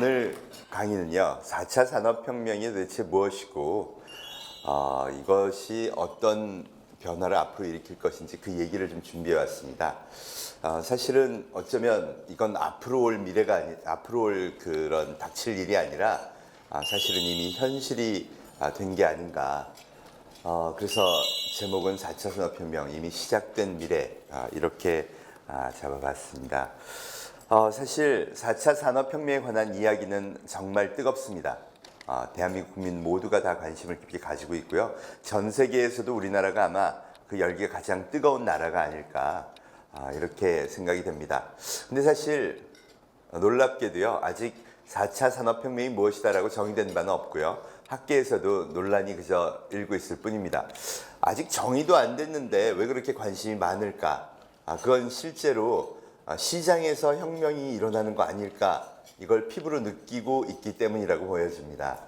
오늘 강의는요, 4차 산업혁명이 도대체 무엇이고 이것이 어떤 변화를 앞으로 일으킬 것인지 그 얘기를 좀 준비해 왔습니다. 사실은 어쩌면 이건 앞으로 올 미래가 앞으로 올 그런 닥칠 일이 아니라 사실은 이미 현실이 된 게 아닌가. 그래서 제목은 4차 산업혁명 이미 시작된 미래 이렇게 잡아봤습니다. 사실 4차 산업혁명에 관한 이야기는 정말 뜨겁습니다. 대한민국 국민 모두가 다 관심을 깊게 가지고 있고요. 전 세계에서도 우리나라가 아마 그 열기가 가장 뜨거운 나라가 아닐까 이렇게 생각이 됩니다. 근데 사실 놀랍게도요. 아직 4차 산업혁명이 무엇이다라고 정의된 바는 없고요. 학계에서도 논란이 그저 일고 있을 뿐입니다. 아직 정의도 안 됐는데 왜 그렇게 관심이 많을까? 그건 실제로 시장에서 혁명이 일어나는 거 아닐까? 이걸 피부로 느끼고 있기 때문이라고 보여집니다.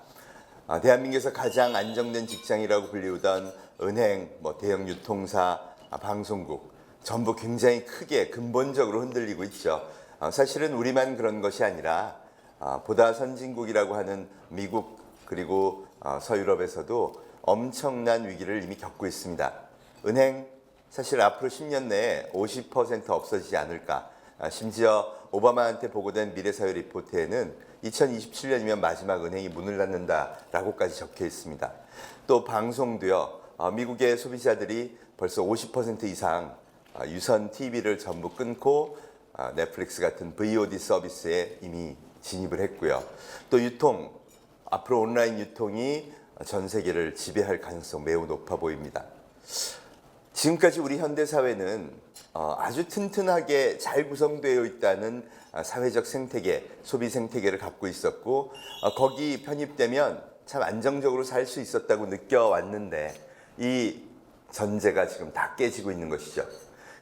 대한민국에서 가장 안정된 직장이라고 불리우던 은행, 대형 유통사, 방송국 전부 굉장히 크게 근본적으로 흔들리고 있죠. 사실은 우리만 그런 것이 아니라 보다 선진국이라고 하는 미국 그리고 서유럽에서도 엄청난 위기를 이미 겪고 있습니다. 은행 사실 앞으로 10년 내에 50% 없어지지 않을까. 심지어 오바마한테 보고된 미래사회 리포트에는 2027년이면 마지막 은행이 문을 닫는다라고까지 적혀 있습니다. 또 방송도요. 미국의 소비자들이 벌써 50% 이상 유선 TV를 전부 끊고 넷플릭스 같은 VOD 서비스에 이미 진입을 했고요. 또 유통, 앞으로 온라인 유통이 전 세계를 지배할 가능성 매우 높아 보입니다. 지금까지 우리 현대사회는 아주 튼튼하게 잘 구성되어 있다는 사회적 생태계, 소비 생태계를 갖고 있었고 거기 편입되면 참 안정적으로 살 수 있었다고 느껴왔는데 이 전제가 지금 다 깨지고 있는 것이죠.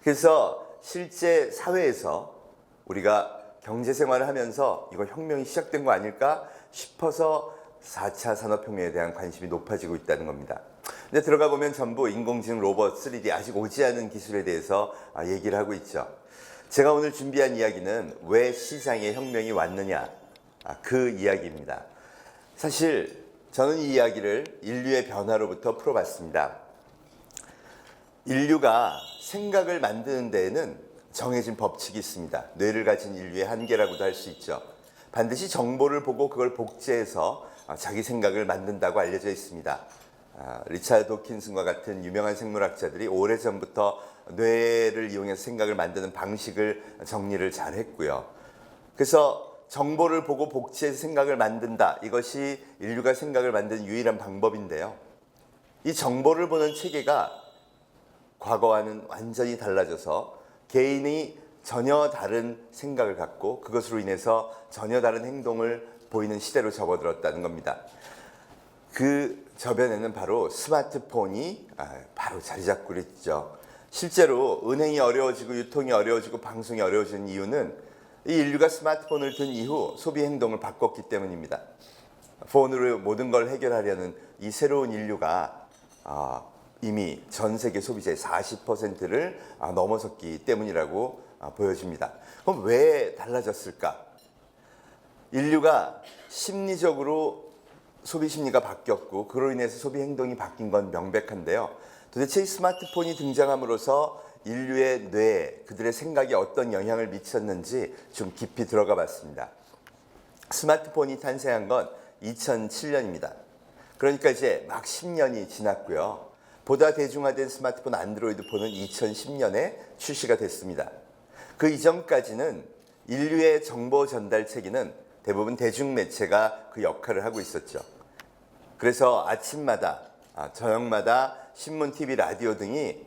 그래서 실제 사회에서 우리가 경제생활을 하면서 이거 혁명이 시작된 거 아닐까 싶어서 4차 산업혁명에 대한 관심이 높아지고 있다는 겁니다. 근데 들어가 보면 전부 인공지능, 로봇, 3D 아직 오지 않은 기술에 대해서 얘기를 하고 있죠. 제가 오늘 준비한 이야기는 왜 시장에 혁명이 왔느냐 그 이야기입니다. 사실 저는 이 이야기를 인류의 변화로부터 풀어봤습니다. 인류가 생각을 만드는 데에는 정해진 법칙이 있습니다. 뇌를 가진 인류의 한계라고도 할 수 있죠. 반드시 정보를 보고 그걸 복제해서 자기 생각을 만든다고 알려져 있습니다. 리차드 도킨슨과 같은 유명한 생물학자들이 오래전부터 뇌를 이용해서 생각을 만드는 방식을 정리를 잘 했고요. 그래서 정보를 보고 복제해서 생각을 만든다. 이것이 인류가 생각을 만드는 유일한 방법인데요. 이 정보를 보는 체계가 과거와는 완전히 달라져서 개인이 전혀 다른 생각을 갖고 그것으로 인해서 전혀 다른 행동을 보이는 시대로 접어들었다는 겁니다. 그 저변에는 바로 스마트폰이 바로 자리 잡고 있죠. 실제로 은행이 어려워지고 유통이 어려워지고 방송이 어려워지는 이유는 이 인류가 스마트폰을 든 이후 소비 행동을 바꿨기 때문입니다. 폰으로 모든 걸 해결하려는 이 새로운 인류가 이미 전 세계 소비자의 40%를 넘어섰기 때문이라고 보여집니다. 그럼 왜 달라졌을까? 인류가 심리적으로 소비 심리가 바뀌었고 그로 인해서 소비 행동이 바뀐 건 명백한데요. 도대체 이 스마트폰이 등장함으로써 인류의 뇌에 그들의 생각에 어떤 영향을 미쳤는지 좀 깊이 들어가 봤습니다. 스마트폰이 탄생한 건 2007년입니다. 그러니까 이제 막 10년이 지났고요. 보다 대중화된 스마트폰 안드로이드 폰은 2010년에 출시가 됐습니다. 그 이전까지는 인류의 정보 전달 체계는 대부분 대중매체가 그 역할을 하고 있었죠. 그래서 아침마다, 저녁마다 신문, TV, 라디오 등이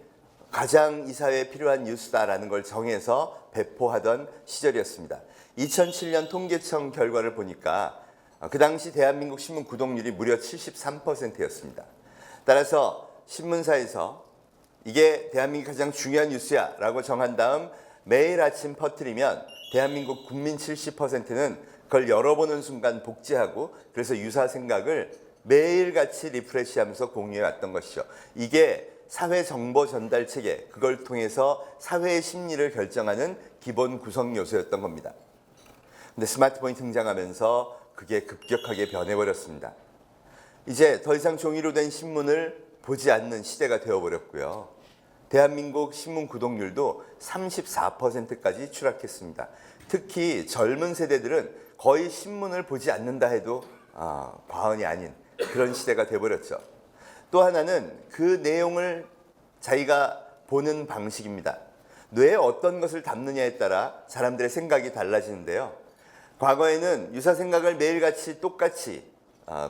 가장 이 사회에 필요한 뉴스다라는 걸 정해서 배포하던 시절이었습니다. 2007년 통계청 결과를 보니까 그 당시 대한민국 신문 구독률이 무려 73%였습니다. 따라서 신문사에서 이게 대한민국이 가장 중요한 뉴스야 라고 정한 다음 매일 아침 퍼뜨리면 대한민국 국민 70%는 그걸 열어보는 순간 복제하고 그래서 유사 생각을 매일같이 리프레시하면서 공유해 왔던 것이죠. 이게 사회 정보 전달 체계, 그걸 통해서 사회의 심리를 결정하는 기본 구성 요소였던 겁니다. 근데 스마트폰이 등장하면서 그게 급격하게 변해버렸습니다. 이제 더 이상 종이로 된 신문을 보지 않는 시대가 되어버렸고요. 대한민국 신문 구독률도 34%까지 추락했습니다. 특히 젊은 세대들은 거의 신문을 보지 않는다 해도 과언이 아닌 그런 시대가 되어버렸죠. 또 하나는 그 내용을 자기가 보는 방식입니다. 뇌에 어떤 것을 담느냐에 따라 사람들의 생각이 달라지는데요. 과거에는 유사 생각을 매일같이 똑같이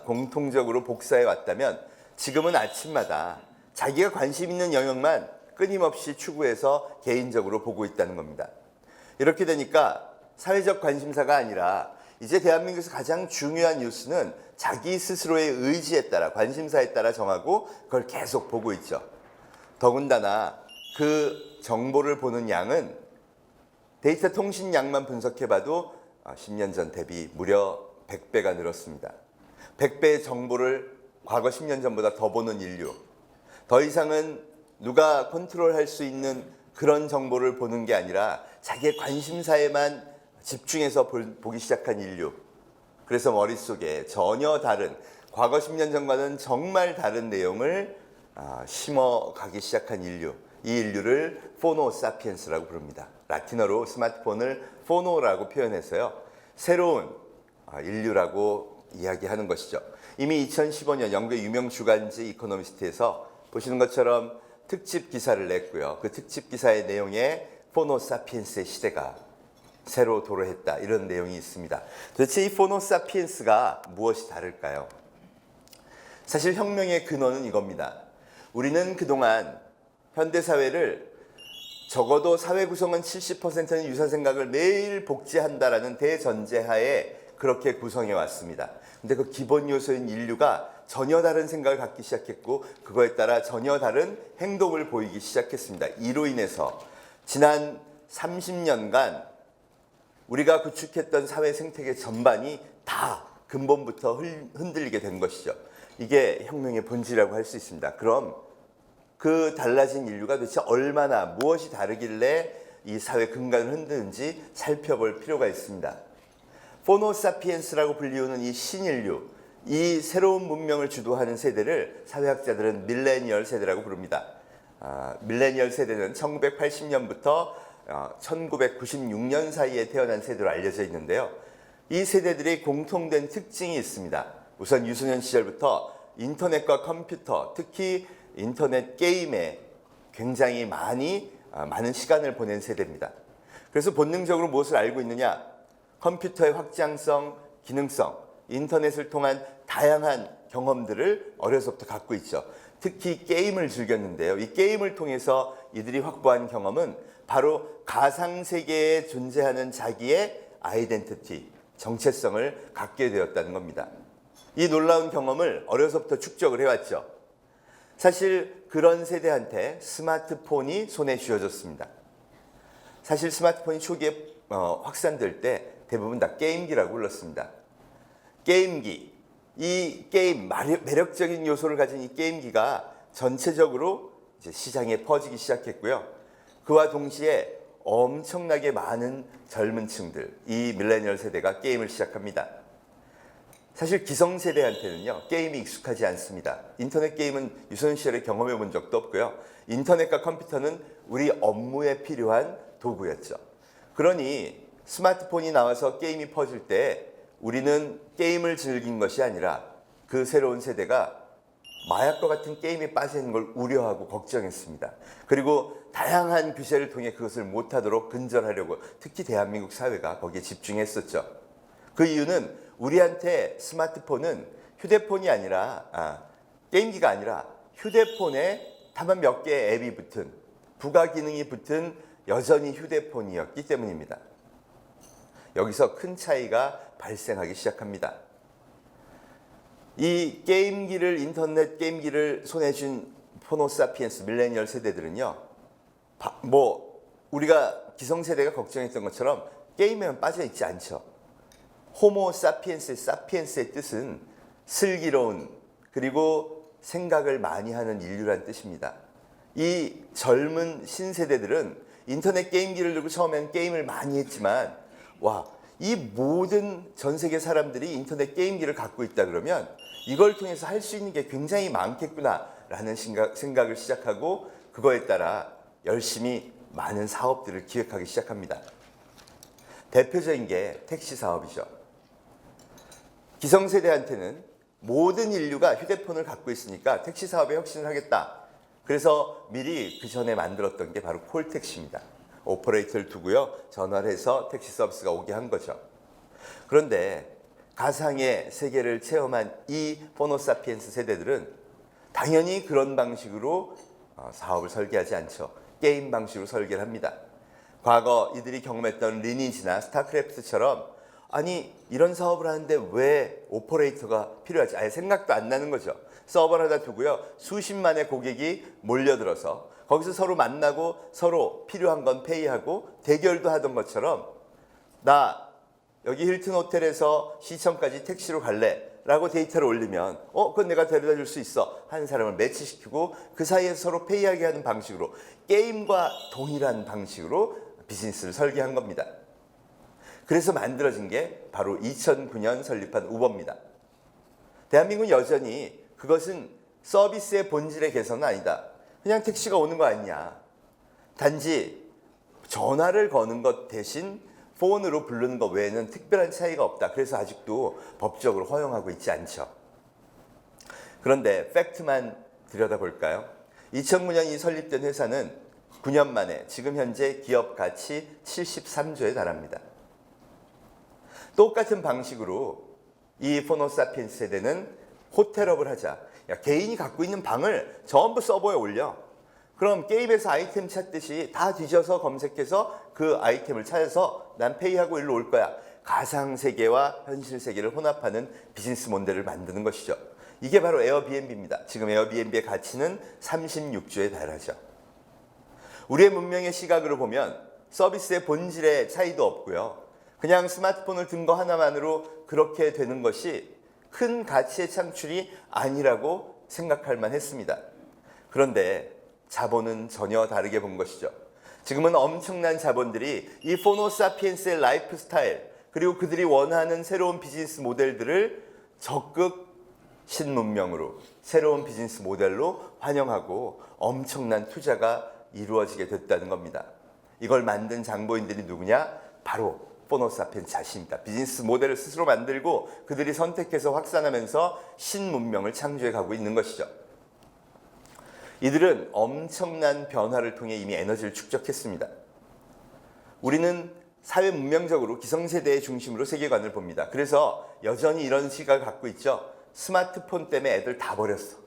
공통적으로 복사해 왔다면 지금은 아침마다 자기가 관심 있는 영역만 끊임없이 추구해서 개인적으로 보고 있다는 겁니다. 이렇게 되니까 사회적 관심사가 아니라 이제 대한민국에서 가장 중요한 뉴스는 자기 스스로의 의지에 따라 관심사에 따라 정하고 그걸 계속 보고 있죠. 더군다나 그 정보를 보는 양은 데이터 통신량만 분석해봐도 10년 전 대비 무려 100배가 늘었습니다. 100배의 정보를 과거 10년 전보다 더 보는 인류. 더 이상은 누가 컨트롤할 수 있는 그런 정보를 보는 게 아니라 자기의 관심사에만 집중해서 보기 시작한 인류. 그래서 머릿속에 전혀 다른 과거 10년 전과는 정말 다른 내용을 심어가기 시작한 인류. 이 인류를 포노 사피엔스라고 부릅니다. 라틴어로 스마트폰을 포노라고 표현해서요. 새로운 인류라고 이야기하는 것이죠. 이미 2015년 영국의 유명 주간지 이코노미스트에서 보시는 것처럼 특집 기사를 냈고요. 그 특집 기사의 내용에 포노 사피엔스의 시대가 새로 도래했다 이런 내용이 있습니다. 도대체 이 포노 사피엔스가 무엇이 다를까요? 사실 혁명의 근원은 이겁니다. 우리는 그동안 현대사회를 적어도 사회 구성원 70%는 유사 생각을 매일 복제한다라는 대전제하에 그렇게 구성해 왔습니다. 근데 그 기본 요소인 인류가 전혀 다른 생각을 갖기 시작했고 그거에 따라 전혀 다른 행동을 보이기 시작했습니다. 이로 인해서 지난 30년간 우리가 구축했던 사회 생태계 전반이 다 근본부터 흔들리게 된 것이죠. 이게 혁명의 본질이라고 할 수 있습니다. 그럼 그 달라진 인류가 도대체 얼마나 무엇이 다르길래 이 사회 근간을 흔드는지 살펴볼 필요가 있습니다. 포노 사피엔스라고 불리우는 이 신인류, 이 새로운 문명을 주도하는 세대를 사회학자들은 밀레니얼 세대라고 부릅니다. 밀레니얼 세대는 1980년부터 1996년 사이에 태어난 세대로 알려져 있는데요. 이 세대들이 공통된 특징이 있습니다. 우선 유소년 시절부터 인터넷과 컴퓨터, 특히 인터넷 게임에 굉장히 많은 시간을 보낸 세대입니다. 그래서 본능적으로 무엇을 알고 있느냐? 컴퓨터의 확장성, 기능성, 인터넷을 통한 다양한 경험들을 어려서부터 갖고 있죠. 특히 게임을 즐겼는데요. 이 게임을 통해서 이들이 확보한 경험은 바로 가상세계에 존재하는 자기의 아이덴티티, 정체성을 갖게 되었다는 겁니다. 이 놀라운 경험을 어려서부터 축적을 해왔죠. 사실 그런 세대한테 스마트폰이 손에 쥐어졌습니다. 사실 스마트폰이 초기에 확산될 때 대부분 다 게임기라고 불렀습니다. 게임기, 이 게임, 매력적인 요소를 가진 이 게임기가 전체적으로 이제 시장에 퍼지기 시작했고요. 그와 동시에 엄청나게 많은 젊은 층들, 이 밀레니얼 세대가 게임을 시작합니다. 사실 기성세대한테는요, 게임이 익숙하지 않습니다. 인터넷 게임은 유소년 시절에 경험해 본 적도 없고요. 인터넷과 컴퓨터는 우리 업무에 필요한 도구였죠. 그러니 스마트폰이 나와서 게임이 퍼질 때 우리는 게임을 즐긴 것이 아니라 그 새로운 세대가 마약과 같은 게임에 빠져 있는 걸 우려하고 걱정했습니다. 그리고 다양한 규제를 통해 그것을 못하도록 근절하려고 특히 대한민국 사회가 거기에 집중했었죠. 그 이유는 우리한테 스마트폰은 휴대폰이 아니라 게임기가 아니라 휴대폰에 다만 몇 개의 앱이 붙은 부가 기능이 붙은 여전히 휴대폰이었기 때문입니다. 여기서 큰 차이가 발생하기 시작합니다. 이 게임기를 인터넷 게임기를 손에 쥔 포노사피엔스 밀레니얼 세대들은요. 우리가 기성세대가 걱정했던 것처럼 게임에만 빠져 있지 않죠. 호모 사피엔스의 사피엔스의 뜻은 슬기로운 그리고 생각을 많이 하는 인류란 뜻입니다. 이 젊은 신세대들은 인터넷 게임기를 들고 처음엔 게임을 많이 했지만 이 모든 전 세계 사람들이 인터넷 게임기를 갖고 있다 그러면 이걸 통해서 할 수 있는 게 굉장히 많겠구나라는 생각을 시작하고 그거에 따라 열심히 많은 사업들을 기획하기 시작합니다. 대표적인 게 택시 사업이죠. 기성세대한테는 모든 인류가 휴대폰을 갖고 있으니까 택시 사업에 혁신을 하겠다. 그래서 미리 그 전에 만들었던 게 바로 콜택시입니다. 오퍼레이터를 두고요. 전화를 해서 택시 서비스가 오게 한 거죠. 그런데 가상의 세계를 체험한 이 포노사피엔스 세대들은 당연히 그런 방식으로 사업을 설계하지 않죠. 게임 방식으로 설계를 합니다. 과거 이들이 경험했던 리니지나 스타크래프트처럼 아니 이런 사업을 하는데 왜 오퍼레이터가 필요하지? 아예 생각도 안 나는 거죠. 서버를 하나 두고요. 수십만의 고객이 몰려들어서 거기서 서로 만나고 서로 필요한 건 페이하고 대결도 하던 것처럼 나 여기 힐튼 호텔에서 시청까지 택시로 갈래 라고 데이터를 올리면 그건 내가 데려다 줄 수 있어 한 사람을 매치시키고 그 사이에서 서로 페이하게 하는 방식으로 게임과 동일한 방식으로 비즈니스를 설계한 겁니다. 그래서 만들어진 게 바로 2009년 설립한 우버입니다. 대한민국은 여전히 그것은 서비스의 본질의 개선은 아니다. 그냥 택시가 오는 거 아니냐. 단지 전화를 거는 것 대신 폰으로 부르는 것 외에는 특별한 차이가 없다. 그래서 아직도 법적으로 허용하고 있지 않죠. 그런데 팩트만 들여다볼까요? 2009년이 설립된 회사는 9년 만에 지금 현재 기업 가치 73조에 달합니다. 똑같은 방식으로 이 포노사피엔스 세대는 호텔업을 하자. 야, 개인이 갖고 있는 방을 전부 서버에 올려. 그럼 게임에서 아이템 찾듯이 다 뒤져서 검색해서 그 아이템을 찾아서 난 페이하고 일로 올 거야. 가상세계와 현실세계를 혼합하는 비즈니스 모델을 만드는 것이죠. 이게 바로 에어비앤비입니다. 지금 에어비앤비의 가치는 36조에 달하죠. 우리의 문명의 시각으로 보면 서비스의 본질의 차이도 없고요. 그냥 스마트폰을 든 거 하나만으로 그렇게 되는 것이 큰 가치의 창출이 아니라고 생각할 만했습니다. 그런데 자본은 전혀 다르게 본 것이죠. 지금은 엄청난 자본들이 이 포노사피엔스의 라이프 스타일 그리고 그들이 원하는 새로운 비즈니스 모델들을 적극 신문명으로 새로운 비즈니스 모델로 환영하고 엄청난 투자가 이루어지게 됐다는 겁니다. 이걸 만든 장보인들이 누구냐? 바로 포노사피엔스 자신입니다. 비즈니스 모델을 스스로 만들고 그들이 선택해서 확산하면서 신문명을 창조해 가고 있는 것이죠. 이들은 엄청난 변화를 통해 이미 에너지를 축적했습니다. 우리는 사회 문명적으로 기성세대의 중심으로 세계관을 봅니다. 그래서 여전히 이런 시각을 갖고 있죠. 스마트폰 때문에 애들 다 버렸어.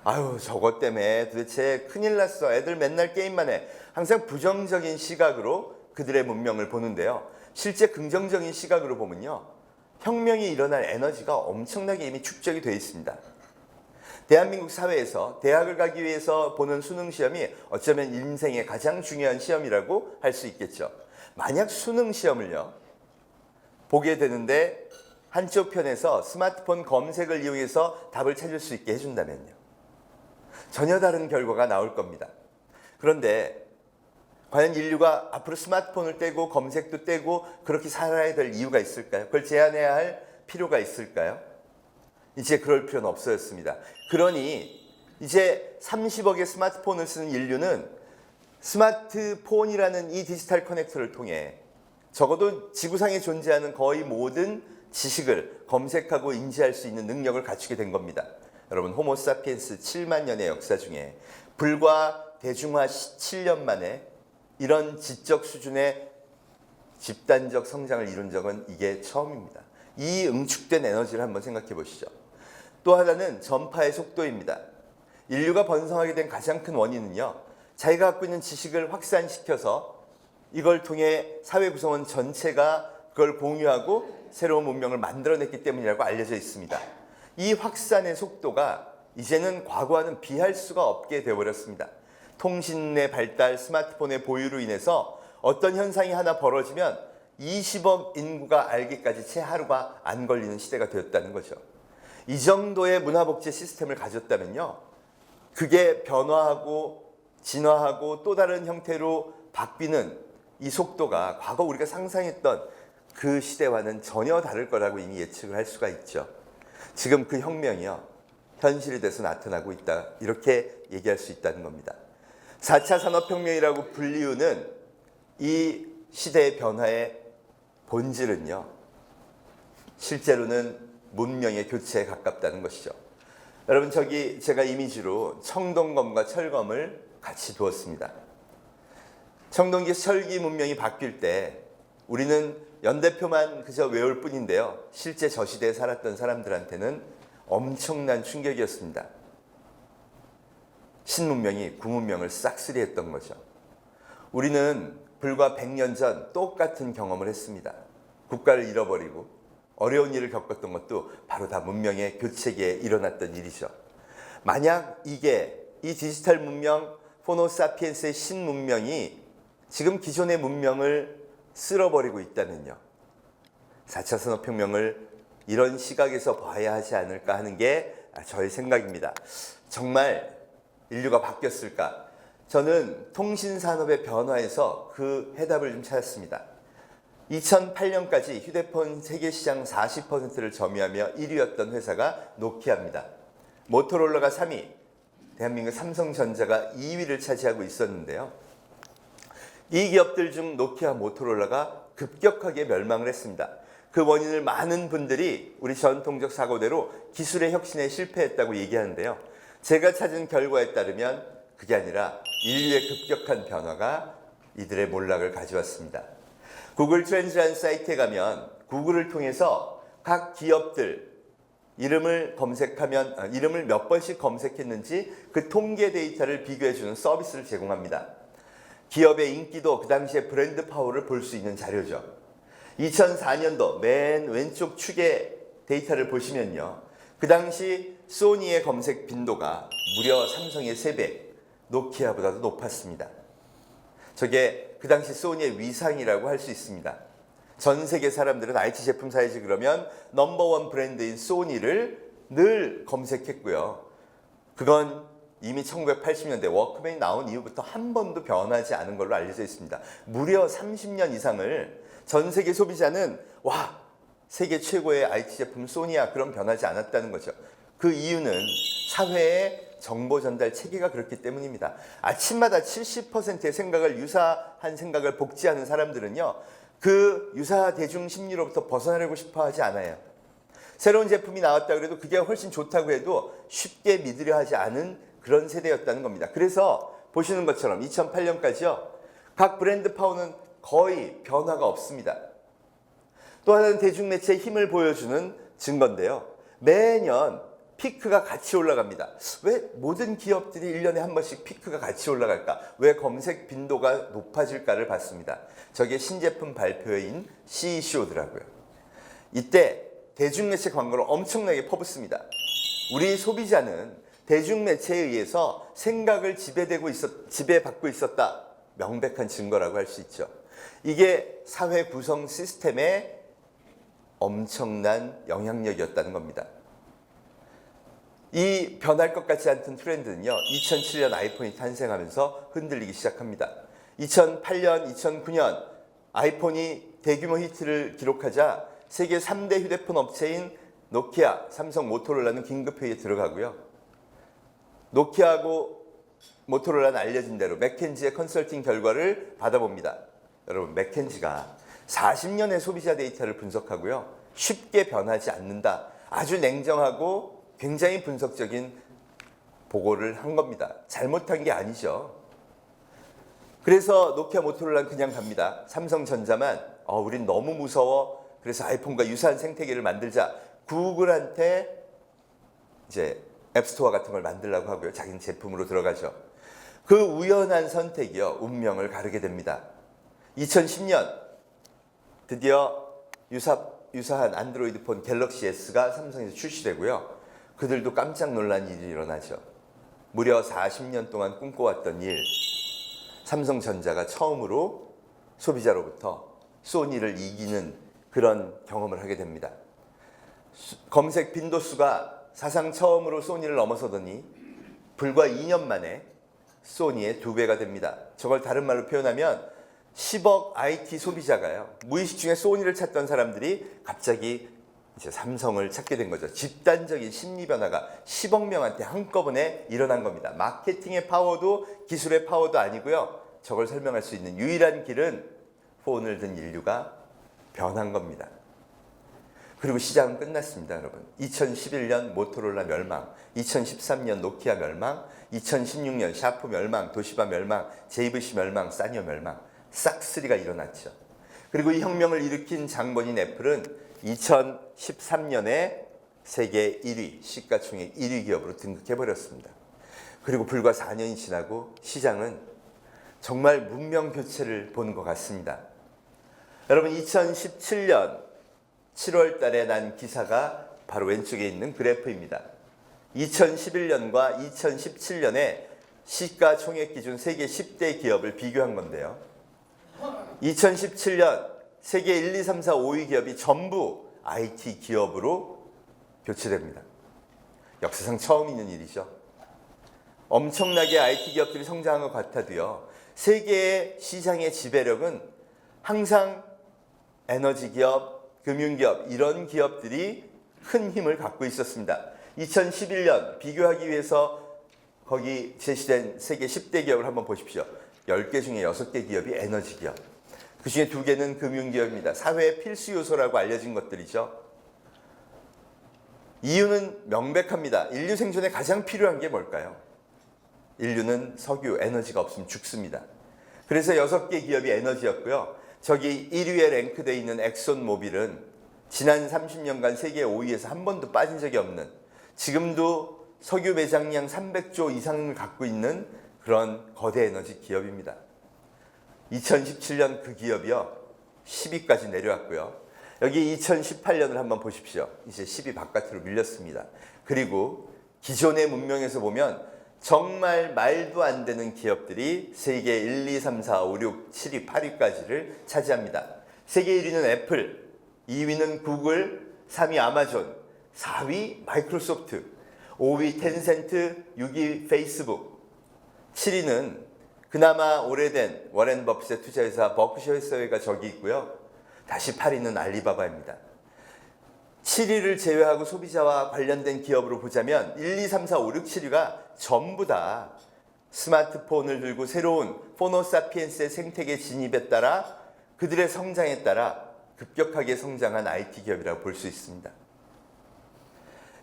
아유 저것 때문에 도대체 큰일 났어. 애들 맨날 게임만 해. 항상 부정적인 시각으로 그들의 문명을 보는데요. 실제 긍정적인 시각으로 보면요. 혁명이 일어날 에너지가 엄청나게 이미 축적이 되어 있습니다. 대한민국 사회에서 대학을 가기 위해서 보는 수능 시험이 어쩌면 인생의 가장 중요한 시험이라고 할 수 있겠죠. 만약 수능 시험을요. 보게 되는데 한쪽 편에서 스마트폰 검색을 이용해서 답을 찾을 수 있게 해준다면요. 전혀 다른 결과가 나올 겁니다. 그런데 과연 인류가 앞으로 스마트폰을 떼고 검색도 떼고 그렇게 살아야 될 이유가 있을까요? 그걸 제한해야 할 필요가 있을까요? 이제 그럴 필요는 없어졌습니다. 그러니 이제 30억의 스마트폰을 쓰는 인류는 스마트폰이라는 이 디지털 커넥터를 통해 적어도 지구상에 존재하는 거의 모든 지식을 검색하고 인지할 수 있는 능력을 갖추게 된 겁니다. 여러분 호모사피엔스 7만 년의 역사 중에 불과 대중화 7년 만에 이런 지적 수준의 집단적 성장을 이룬 적은 이게 처음입니다. 이 응축된 에너지를 한번 생각해 보시죠. 또 하나는 전파의 속도입니다. 인류가 번성하게 된 가장 큰 원인은요. 자기가 갖고 있는 지식을 확산시켜서 이걸 통해 사회 구성원 전체가 그걸 공유하고 새로운 문명을 만들어냈기 때문이라고 알려져 있습니다. 이 확산의 속도가 이제는 과거와는 비할 수가 없게 되어버렸습니다. 통신의 발달, 스마트폰의 보유로 인해서 어떤 현상이 하나 벌어지면 20억 인구가 알기까지 채 하루가 안 걸리는 시대가 되었다는 거죠. 이 정도의 문화복제 시스템을 가졌다면요. 그게 변화하고 진화하고 또 다른 형태로 바뀌는 이 속도가 과거 우리가 상상했던 그 시대와는 전혀 다를 거라고 이미 예측을 할 수가 있죠. 지금 그 혁명이요, 현실이 돼서 나타나고 있다, 이렇게 얘기할 수 있다는 겁니다. 4차 산업혁명이라고 불리우는 이 시대의 변화의 본질은요, 실제로는 문명의 교체에 가깝다는 것이죠. 여러분, 저기 제가 이미지로 청동검과 철검을 같이 두었습니다. 청동기 철기 문명이 바뀔 때 우리는 연대표만 그저 외울 뿐인데요, 실제 저 시대에 살았던 사람들한테는 엄청난 충격이었습니다. 신문명이 구문명을 싹쓸이했던 거죠. 우리는 불과 100년 전 똑같은 경험을 했습니다. 국가를 잃어버리고 어려운 일을 겪었던 것도 바로 다 문명의 교체기에 일어났던 일이죠. 만약 이게 이 디지털 문명, 호모사피엔스의 신문명이 지금 기존의 문명을 쓸어버리고 있다면요, 4차 산업혁명을 이런 시각에서 봐야 하지 않을까 하는 게 저의 생각입니다. 정말 인류가 바뀌었을까? 저는 통신산업의 변화에서 그 해답을 좀 찾았습니다. 2008년까지 휴대폰 세계시장 40%를 점유하며 1위였던 회사가 노키아입니다. 모토로라가 3위, 대한민국 삼성전자가 2위를 차지하고 있었는데요. 이 기업들 중 노키아, 모토로라가 급격하게 멸망을 했습니다. 그 원인을 많은 분들이 우리 전통적 사고대로 기술의 혁신에 실패했다고 얘기하는데요. 제가 찾은 결과에 따르면 그게 아니라 인류의 급격한 변화가 이들의 몰락을 가져왔습니다. 구글 트렌드라는 사이트에 가면 구글을 통해서 각 기업들 이름을 검색하면 이름을 몇 번씩 검색했는지 그 통계 데이터를 비교해주는 서비스를 제공합니다. 기업의 인기도 그 당시의 브랜드 파워를 볼 수 있는 자료죠. 2004년도 맨 왼쪽 축의 데이터를 보시면요, 그 당시 소니의 검색 빈도가 무려 삼성의 3배, 노키아보다도 높았습니다. 저게 그 당시 소니의 위상이라고 할 수 있습니다. 전 세계 사람들은 IT 제품 사야지 그러면 넘버원 브랜드인 소니를 늘 검색했고요. 그건 이미 1980년대 워크맨이 나온 이후부터 한 번도 변하지 않은 걸로 알려져 있습니다. 무려 30년 이상을 전 세계 소비자는 와, 세계 최고의 IT 제품 소니야, 그럼 변하지 않았다는 거죠. 그 이유는 사회의 정보 전달 체계가 그렇기 때문입니다. 아침마다 70%의 생각을 유사한 생각을 복제하는 사람들은요, 그 유사 대중 심리로부터 벗어나려고 싶어 하지 않아요. 새로운 제품이 나왔다 그래도 그게 훨씬 좋다고 해도 쉽게 믿으려 하지 않은 그런 세대였다는 겁니다. 그래서 보시는 것처럼 2008년까지요, 각 브랜드 파워는 거의 변화가 없습니다. 또 하나는 대중매체의 힘을 보여주는 증거인데요. 매년 피크가 같이 올라갑니다. 왜 모든 기업들이 1년에 한 번씩 피크가 같이 올라갈까? 왜 검색 빈도가 높아질까를 봤습니다. 저게 신제품 발표회인 CECO더라고요. 이때 대중매체 광고를 엄청나게 퍼붓습니다. 우리 소비자는 대중매체에 의해서 생각을 지배받고 있었다. 명백한 증거라고 할 수 있죠. 이게 사회 구성 시스템의 엄청난 영향력이었다는 겁니다. 이 변할 것 같지 않던 트렌드는요, 2007년 아이폰이 탄생하면서 흔들리기 시작합니다. 2008년, 2009년 아이폰이 대규모 히트를 기록하자 세계 3대 휴대폰 업체인 노키아, 삼성, 모토로라는 긴급회의에 들어가고요. 노키아하고 모토로라는 알려진 대로 맥켄지의 컨설팅 결과를 받아봅니다. 여러분, 맥켄지가 40년의 소비자 데이터를 분석하고요, 쉽게 변하지 않는다, 아주 냉정하고 굉장히 분석적인 보고를 한 겁니다. 잘못한 게 아니죠. 그래서 노키아, 모토로라는 그냥 갑니다. 삼성전자만 우린 너무 무서워, 그래서 아이폰과 유사한 생태계를 만들자. 구글한테 이제 앱스토어 같은 걸 만들려고 하고요. 자기는 제품으로 들어가죠. 그 우연한 선택이요, 운명을 가르게 됩니다. 2010년 드디어 유사한 안드로이드 폰 갤럭시 S가 삼성에서 출시되고요. 그들도 깜짝 놀란 일이 일어나죠. 무려 40년 동안 꿈꿔왔던 일, 삼성전자가 처음으로 소비자로부터 소니를 이기는 그런 경험을 하게 됩니다. 검색 빈도수가 사상 처음으로 소니를 넘어서더니 불과 2년 만에 소니의 2배가 됩니다. 저걸 다른 말로 표현하면 10억 IT 소비자가요. 무의식 중에 소니를 찾던 사람들이 갑자기 이제 삼성을 찾게 된 거죠. 집단적인 심리 변화가 10억 명한테 한꺼번에 일어난 겁니다. 마케팅의 파워도 기술의 파워도 아니고요. 저걸 설명할 수 있는 유일한 길은 폰을 든 인류가 변한 겁니다. 그리고 시장은 끝났습니다, 여러분. 2011년 모토로라 멸망, 2013년 노키아 멸망, 2016년 샤프 멸망, 도시바 멸망, JVC 멸망, 사니오 멸망. 싹쓸이가 일어났죠. 그리고 이 혁명을 일으킨 장본인 애플은 2013년에 세계 1위, 시가총액 1위 기업으로 등극해버렸습니다. 그리고 불과 4년이 지나고 시장은 정말 문명 교체를 보는 것 같습니다. 여러분, 2017년 7월 달에 난 기사가 바로 왼쪽에 있는 그래프입니다. 2011년과 2017년에 시가총액 기준 세계 10대 기업을 비교한 건데요. 2017년 세계 1, 2, 3, 4, 5위 기업이 전부 IT 기업으로 교체됩니다. 역사상 처음 있는 일이죠. 엄청나게 IT 기업들이 성장한 것 같아도요. 세계의 시장의 지배력은 항상 에너지 기업, 금융 기업 이런 기업들이 큰 힘을 갖고 있었습니다. 2011년 비교하기 위해서 거기 제시된 세계 10대 기업을 한번 보십시오. 10개 중에 6개 기업이 에너지 기업. 그 중에 2개는 금융 기업입니다. 사회의 필수 요소라고 알려진 것들이죠. 이유는 명백합니다. 인류 생존에 가장 필요한 게 뭘까요? 인류는 석유, 에너지가 없으면 죽습니다. 그래서 6개 기업이 에너지였고요. 저기 1위에 랭크되어 있는 엑손 모빌은 지난 30년간 세계 5위에서 한 번도 빠진 적이 없는, 지금도 석유 매장량 300조 이상을 갖고 있는 그런 거대 에너지 기업입니다. 2017년 그 기업이요 10위까지 내려왔고요. 여기 2018년을 한번 보십시오. 이제 10위 바깥으로 밀렸습니다. 그리고 기존의 문명에서 보면 정말 말도 안 되는 기업들이 세계 1, 2, 3, 4, 5, 6, 7위, 8위까지를 차지합니다. 세계 1위는 애플, 2위는 구글, 3위 아마존, 4위 마이크로소프트, 5위 텐센트, 6위 페이스북, 7위는 그나마 오래된 워렌 버핏의 투자회사 버크셔 해서웨이가 저기 있고요. 다시 8위는 알리바바입니다. 7위를 제외하고 소비자와 관련된 기업으로 보자면 1, 2, 3, 4, 5, 6, 7위가 전부 다 스마트폰을 들고 새로운 포노사피엔스의 생태계 진입에 따라 그들의 성장에 따라 급격하게 성장한 IT 기업이라고 볼 수 있습니다.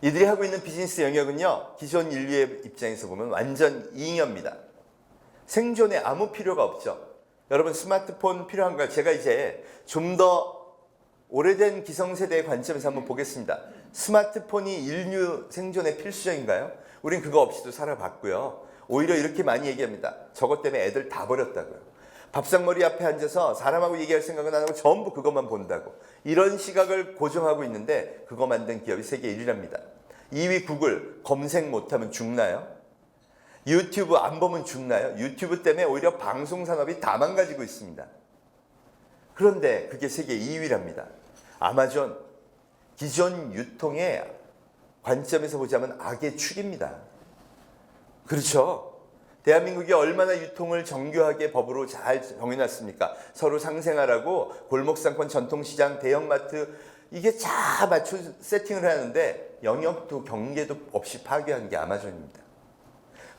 이들이 하고 있는 비즈니스 영역은요, 기존 인류의 입장에서 보면 완전 잉여입니다. 생존에 아무 필요가 없죠. 여러분 스마트폰 필요한가요? 제가 이제 좀 더 오래된 기성세대의 관점에서 한번 보겠습니다. 스마트폰이 인류 생존에 필수적인가요? 우린 그거 없이도 살아봤고요. 오히려 이렇게 많이 얘기합니다. 저것 때문에 애들 다 버렸다고요. 밥상머리 앞에 앉아서 사람하고 얘기할 생각은 안 하고 전부 그것만 본다고. 이런 시각을 고정하고 있는데 그거 만든 기업이 세계 1위랍니다. 2위 구글, 검색 못하면 죽나요? 유튜브 안 보면 죽나요? 유튜브 때문에 오히려 방송 산업이 다 망가지고 있습니다. 그런데 그게 세계 2위랍니다. 아마존, 기존 유통의 관점에서 보자면 악의 축입니다. 그렇죠? 대한민국이 얼마나 유통을 정교하게 법으로 잘 정해놨습니까? 서로 상생하라고 골목상권, 전통시장, 대형마트 이게 다 맞춰 세팅을 하는데 영역도 경계도 없이 파괴한 게 아마존입니다.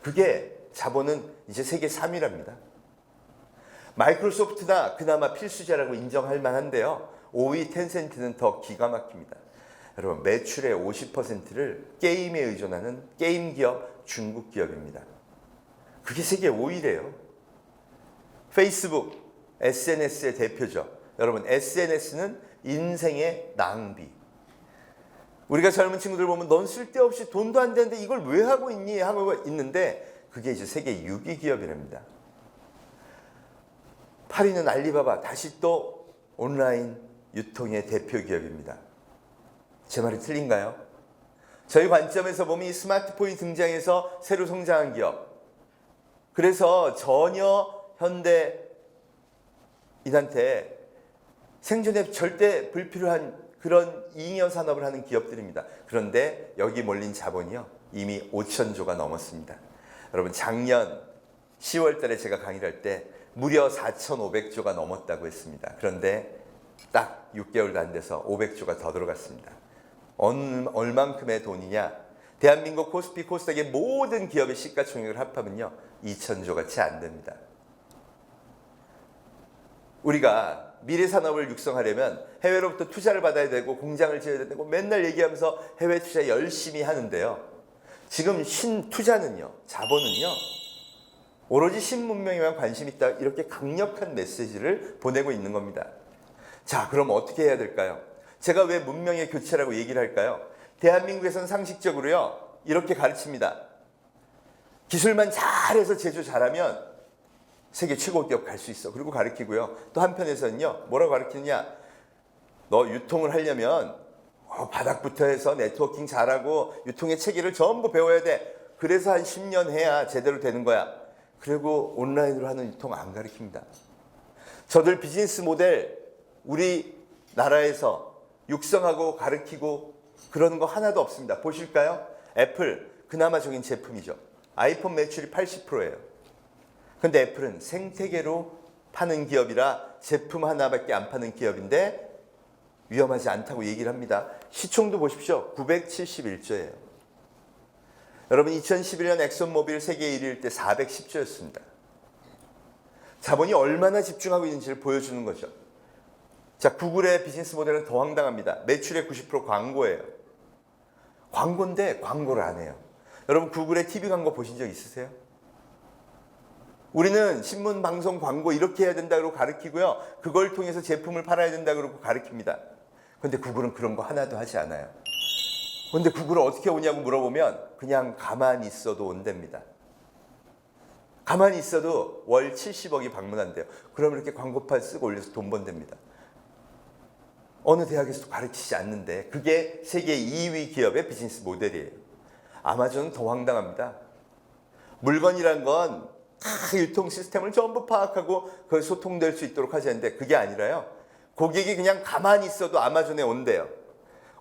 그게 자본은 이제 세계 3위랍니다. 마이크로소프트나 그나마 필수자라고 인정할 만한데요. 5위 텐센트는 더 기가 막힙니다. 여러분 매출의 50%를 게임에 의존하는 게임 기업, 중국 기업입니다. 그게 세계 5위래요. 페이스북, SNS의 대표죠. 여러분 SNS는 인생의 낭비. 우리가 젊은 친구들 보면 넌 쓸데없이 돈도 안 되는데 이걸 왜 하고 있니? 하고 있는데 그게 이제 세계 6위 기업이랍니다. 8위는 알리바바, 다시 또 온라인 유통의 대표 기업입니다. 제 말이 틀린가요? 저희 관점에서 보면 이 스마트폰이 등장해서 새로 성장한 기업. 그래서 전혀 현대인한테 생존에 절대 불필요한 그런 잉여 산업을 하는 기업들입니다. 그런데 여기 몰린 자본이요. 이미 5천조가 넘었습니다. 여러분 작년 10월 달에 제가 강의를 할 때 무려 4,500조가 넘었다고 했습니다. 그런데 딱 6개월도 안 돼서 500조가 더 들어갔습니다. 얼만큼의 돈이냐? 대한민국 코스피 코스닥의 모든 기업의 시가총액을 합하면요 2,000조가 채 안 됩니다. 우리가 미래 산업을 육성하려면 해외로부터 투자를 받아야 되고 공장을 지어야 되고 맨날 얘기하면서 해외 투자 열심히 하는데요. 지금 신투자는요, 자본은요, 오로지 신문명에만 관심 있다 이렇게 강력한 메시지를 보내고 있는 겁니다. 자, 그럼 어떻게 해야 될까요? 제가 왜 문명의 교체라고 얘기를 할까요? 대한민국에서는 상식적으로요 이렇게 가르칩니다. 기술만 잘해서 제조 잘하면 세계 최고 기업 갈 수 있어. 그리고 가르치고요. 또 한편에서는요 뭐라고 가르치느냐? 너 유통을 하려면 바닥부터 해서 네트워킹 잘하고 유통의 체계를 전부 배워야 돼. 그래서 한 10년 해야 제대로 되는 거야. 그리고 온라인으로 하는 유통 안 가르칩니다. 저들 비즈니스 모델 우리나라에서 육성하고 가르치고 그러는 거 하나도 없습니다. 보실까요? 애플 그나마 적인 제품이죠. 아이폰 매출이 80%예요. 근데 애플은 생태계로 파는 기업이라 제품 하나밖에 안 파는 기업인데 위험하지 않다고 얘기를 합니다. 시총도 보십시오. 971조예요. 여러분 2011년 엑슨모빌 세계 1위일 때 410조였습니다. 자본이 얼마나 집중하고 있는지를 보여주는 거죠. 자, 구글의 비즈니스 모델은 더 황당합니다. 매출의 90% 광고예요. 광고인데 광고를 안 해요. 여러분 구글의 TV 광고 보신 적 있으세요? 우리는 신문, 방송, 광고 이렇게 해야 된다고 가르치고요. 그걸 통해서 제품을 팔아야 된다고 가르칩니다. 근데 구글은 그런 거 하나도 하지 않아요. 근데 구글은 어떻게 오냐고 물어보면 그냥 가만히 있어도 온답니다. 가만히 있어도 월 70억이 방문한대요. 그럼 이렇게 광고판 쓰고 올려서 돈 번답니다. 어느 대학에서도 가르치지 않는데 그게 세계 2위 기업의 비즈니스 모델이에요. 아마존은 더 황당합니다. 물건이란 건 다 유통 시스템을 전부 파악하고 그걸 소통될 수 있도록 하자는데 그게 아니라요. 고객이 그냥 가만히 있어도 아마존에 온대요.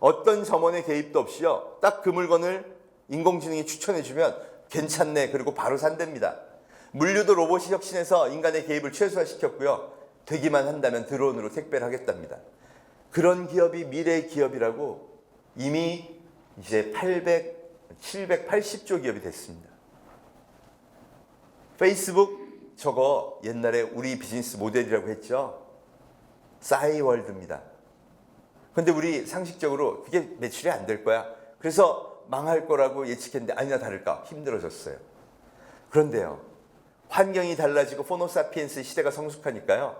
어떤 점원의 개입도 없이요. 딱 그 물건을 인공지능이 추천해주면 괜찮네. 그리고 바로 산답니다. 물류도 로봇이 혁신해서 인간의 개입을 최소화시켰고요. 되기만 한다면 드론으로 택배를 하겠답니다. 그런 기업이 미래의 기업이라고 이미 이제 780조 기업이 됐습니다. 페이스북 저거 옛날에 우리 비즈니스 모델이라고 했죠. 싸이월드입니다. 근데 우리 상식적으로 그게 매출이 안 될 거야. 그래서 망할 거라고 예측했는데 아니나 다를까 힘들어졌어요. 그런데요. 환경이 달라지고 포노사피엔스 시대가 성숙하니까요.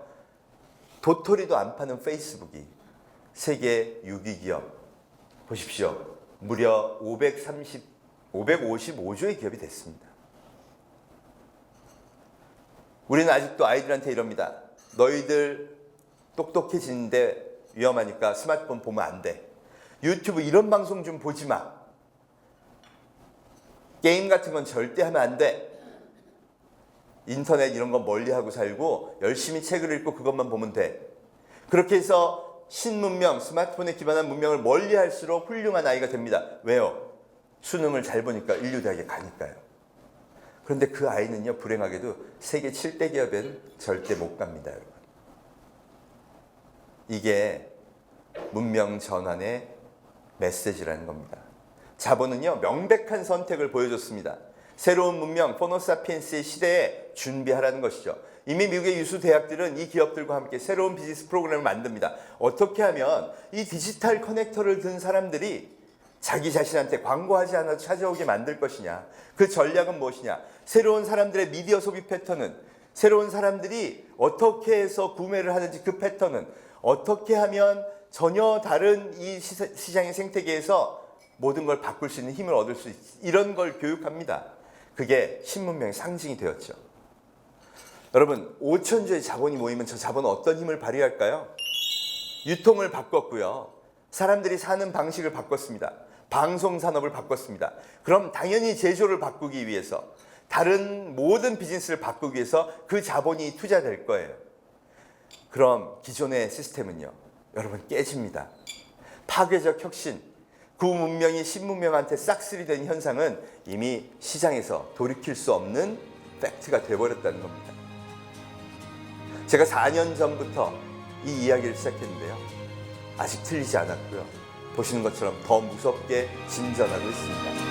도토리도 안 파는 페이스북이 세계 6위 기업 보십시오. 무려 555조의 기업이 됐습니다. 우리는 아직도 아이들한테 이럽니다. 너희들 똑똑해지는데 위험하니까 스마트폰 보면 안 돼. 유튜브 이런 방송 좀 보지 마. 게임 같은 건 절대 하면 안 돼. 인터넷 이런 건 멀리하고 살고 열심히 책을 읽고 그것만 보면 돼. 그렇게 해서 신문명, 스마트폰에 기반한 문명을 멀리할수록 훌륭한 아이가 됩니다. 왜요? 수능을 잘 보니까 인류대학에 가니까요. 그런데 그 아이는요, 불행하게도 세계 7대 기업에는 절대 못 갑니다, 여러분. 이게 문명 전환의 메시지라는 겁니다. 자본은요, 명백한 선택을 보여줬습니다. 새로운 문명, 포노사피엔스의 시대에 준비하라는 것이죠. 이미 미국의 유수 대학들은 이 기업들과 함께 새로운 비즈니스 프로그램을 만듭니다. 어떻게 하면 이 디지털 커넥터를 든 사람들이 자기 자신한테 광고하지 않아도 찾아오게 만들 것이냐. 그 전략은 무엇이냐. 새로운 사람들의 미디어 소비 패턴은, 새로운 사람들이 어떻게 해서 구매를 하는지 그 패턴은, 어떻게 하면 전혀 다른 이 시장의 생태계에서 모든 걸 바꿀 수 있는 힘을 얻을 수 있지. 이런 걸 교육합니다. 그게 신문명의 상징이 되었죠. 여러분, 5천조의 자본이 모이면 저 자본은 어떤 힘을 발휘할까요? 유통을 바꿨고요. 사람들이 사는 방식을 바꿨습니다. 방송 산업을 바꿨습니다. 그럼 당연히 제조를 바꾸기 위해서, 다른 모든 비즈니스를 바꾸기 위해서 그 자본이 투자될 거예요. 그럼 기존의 시스템은요, 여러분 깨집니다. 파괴적 혁신, 구문명이 신문명한테 싹쓸이 된 현상은 이미 시장에서 돌이킬 수 없는 팩트가 돼버렸다는 겁니다. 제가 4년 전부터 이 이야기를 시작했는데요. 아직 틀리지 않았고요. 보시는 것처럼 더 무섭게 진전하고 있습니다.